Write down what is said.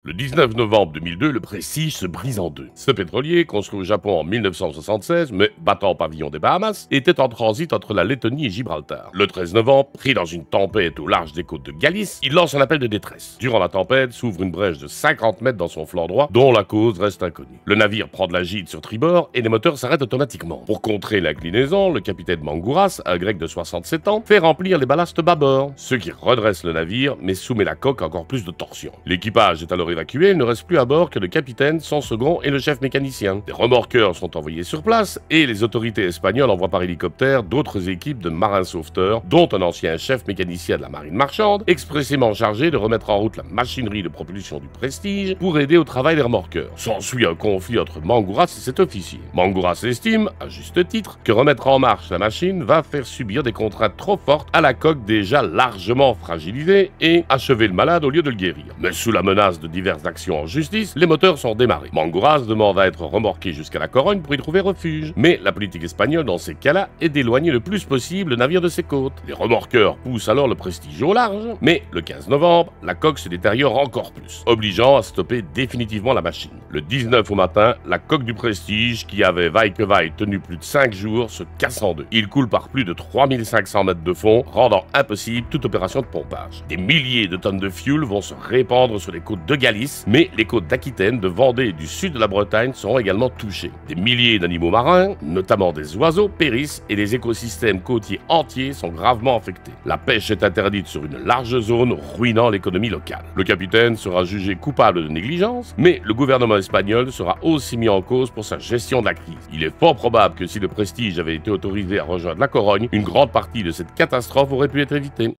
Le 19 novembre 2002, le Prestige se brise en deux. Ce pétrolier, construit au Japon en 1976, mais battant pavillon des Bahamas, était en transit entre la Lettonie et Gibraltar. Le 13 novembre, pris dans une tempête au large des côtes de Galice, il lance un appel de détresse. Durant la tempête, s'ouvre une brèche de 50 mètres dans son flanc droit, dont la cause reste inconnue. Le navire prend de la gîte sur tribord et les moteurs s'arrêtent automatiquement. Pour contrer l'inclinaison, le capitaine Mangouras, un grec de 67 ans, fait remplir les ballastes bâbord, ce qui redresse le navire, mais soumet la coque à encore plus de torsion. L'équipage est alors évacué, il ne reste plus à bord que le capitaine, son second et le chef mécanicien. Des remorqueurs sont envoyés sur place et les autorités espagnoles envoient par hélicoptère d'autres équipes de marins sauveteurs, dont un ancien chef mécanicien de la marine marchande, expressément chargé de remettre en route la machinerie de propulsion du Prestige pour aider au travail des remorqueurs. S'ensuit un conflit entre Mangouras et cet officier. Mangouras estime, à juste titre, que remettre en marche la machine va faire subir des contraintes trop fortes à la coque déjà largement fragilisée et achever le malade au lieu de le guérir. Mais sous la menace de diverses actions en justice, les moteurs sont démarrés. Mangouras demande à être remorqué jusqu'à la Corogne pour y trouver refuge. Mais la politique espagnole dans ces cas-là est d'éloigner le plus possible le navire de ses côtes. Les remorqueurs poussent alors le Prestige au large, mais le 15 novembre, la coque se détériore encore plus, obligeant à stopper définitivement la machine. Le 19 au matin, la coque du Prestige, qui avait vaille que vaille tenu plus de 5 jours, se casse en deux. Il coule par plus de 3500 mètres de fond, rendant impossible toute opération de pompage. Des milliers de tonnes de fuel vont se répandre sur les côtes de Galice, mais les côtes d'Aquitaine, de Vendée et du sud de la Bretagne seront également touchées. Des milliers d'animaux marins, notamment des oiseaux, périssent et les écosystèmes côtiers entiers sont gravement affectés. La pêche est interdite sur une large zone, ruinant l'économie locale. Le capitaine sera jugé coupable de négligence, mais le gouvernement espagnol sera aussi mis en cause pour sa gestion de la crise. Il est fort probable que si le Prestige avait été autorisé à rejoindre la Corogne, une grande partie de cette catastrophe aurait pu être évitée.